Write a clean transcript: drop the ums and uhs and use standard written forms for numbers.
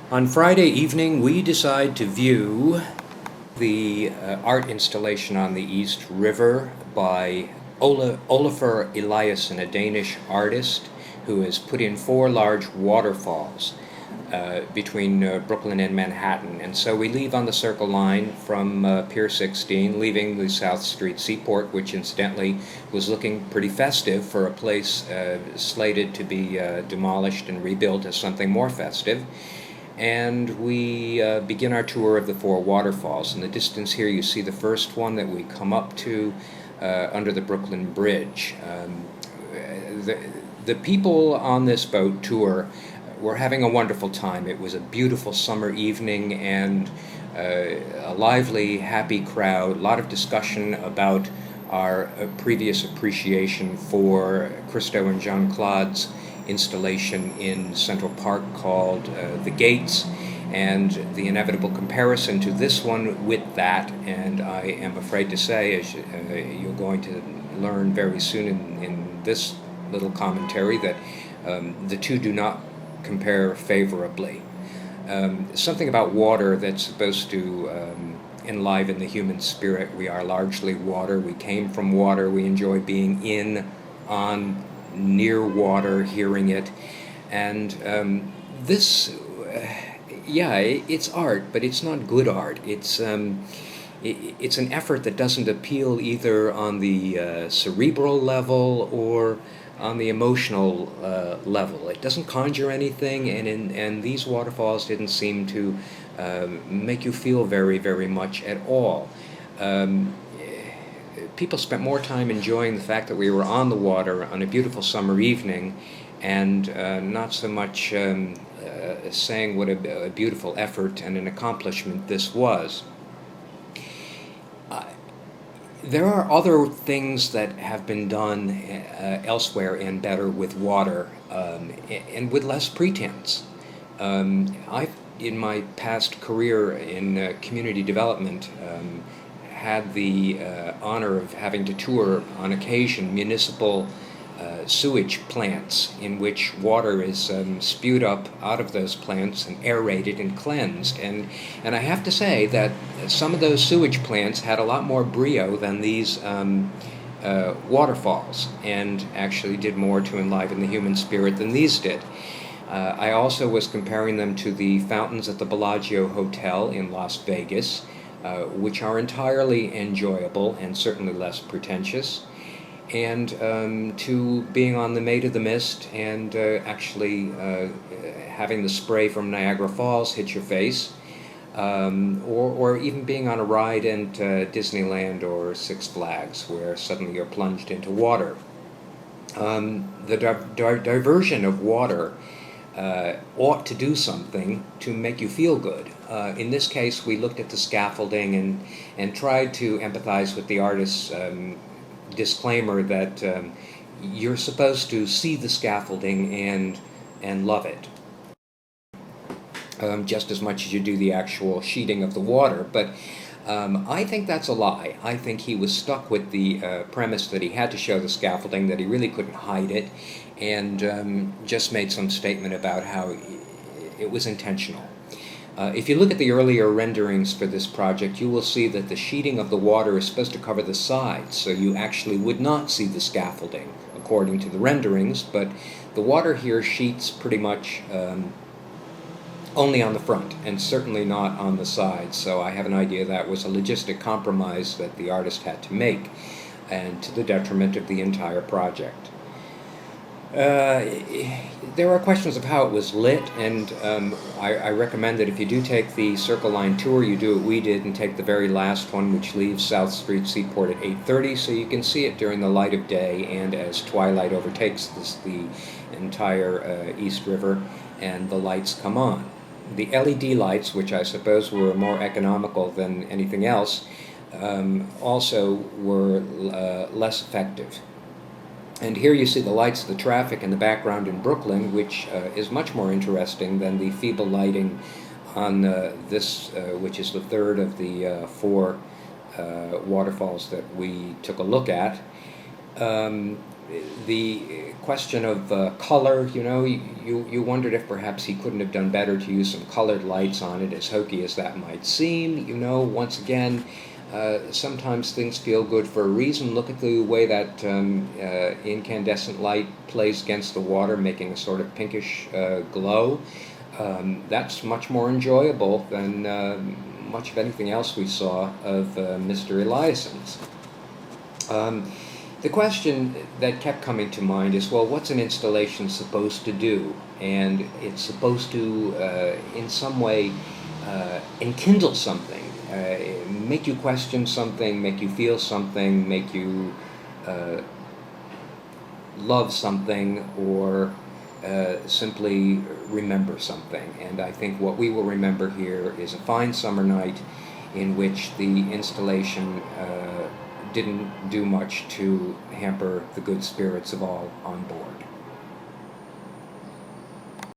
On Friday evening, we decide to view the art installation on the East River by Olafur Eliasson, a Danish artist who has put in 4 large waterfalls between Brooklyn and Manhattan. And so we leave on the CircleLine from Pier 16, leaving the South Street Seaport, which incidentally was looking pretty festive for a place slated to be demolished and rebuilt as something more festive. And we begin our tour of the 4 waterfalls. In the distance here you see the first one that we come up to under the Brooklyn Bridge. The people on this boat tour were having a wonderful time. It was a beautiful summer evening and a lively, happy crowd, a lot of discussion about our previous appreciation for Christo and Jean-Claude's installation in Central Park called The Gates, and the inevitable comparison to this one with that. And I am afraid to say, as you're going to learn very soon in this little commentary, that the two do not compare favorably. Something about water that's supposed to enliven the human spirit. We are largely water. We came from water. We enjoy being in, on, near water, hearing it. And it's art, but it's not good art. It's an effort that doesn't appeal either on the cerebral level or on the emotional level. It doesn't conjure anything, and these waterfalls didn't seem to make you feel very, very much at all. People spent more time enjoying the fact that we were on the water on a beautiful summer evening, and not so much saying what a beautiful effort and an accomplishment this was. There are other things that have been done elsewhere and better with water, and with less pretense. I've, in my past career in community development, had the honor of having to tour on occasion municipal sewage plants in which water is spewed up out of those plants and aerated and cleansed. And I have to say that some of those sewage plants had a lot more brio than these waterfalls, and actually did more to enliven the human spirit than these did. I also was comparing them to the fountains at the Bellagio Hotel in Las Vegas, which are entirely enjoyable and certainly less pretentious, and to being on the Maid of the Mist and actually having the spray from Niagara Falls hit your face, or even being on a ride at Disneyland or Six Flags where suddenly you're plunged into water. The diversion of water ought to do something to make you feel good. In this case, we looked at the scaffolding and tried to empathize with the artist's disclaimer that you're supposed to see the scaffolding and love it, just as much as you do the actual sheeting of the water. But I think that's a lie. I think he was stuck with the premise that he had to show the scaffolding, that he really couldn't hide it, and just made some statement about how it was intentional. If you look at the earlier renderings for this project, you will see that the sheeting of the water is supposed to cover the sides, so you actually would not see the scaffolding, according to the renderings, but the water here sheets pretty much only on the front, and certainly not on the sides, so I have an idea that was a logistic compromise that the artist had to make, and to the detriment of the entire project. There are questions of how it was lit, and I recommend that if you do take the CircleLine tour, you do what we did and take the very last one, which leaves South Street Seaport at 8:30, so you can see it during the light of day and as twilight overtakes the entire East River and the lights come on. The LED lights, which I suppose were more economical than anything else, also were less effective. And here you see the lights of the traffic in the background in Brooklyn, which is much more interesting than the feeble lighting on this, which is the third of the 4 waterfalls that we took a look at. the question of color, you wondered if perhaps he couldn't have done better to use some colored lights on it, as hokey as that might seem. Once again, sometimes things feel good for a reason. Look at the way that incandescent light plays against the water, making a sort of pinkish glow. That's much more enjoyable than much of anything else we saw of Mr. Eliasson's. The question that kept coming to mind is, well, what's an installation supposed to do? And it's supposed to, in some way, enkindle something, make you question something, make you feel something, make you love something, or simply remember something. And I think what we will remember here is a fine summer night in which the installation didn't do much to hamper the good spirits of all on board.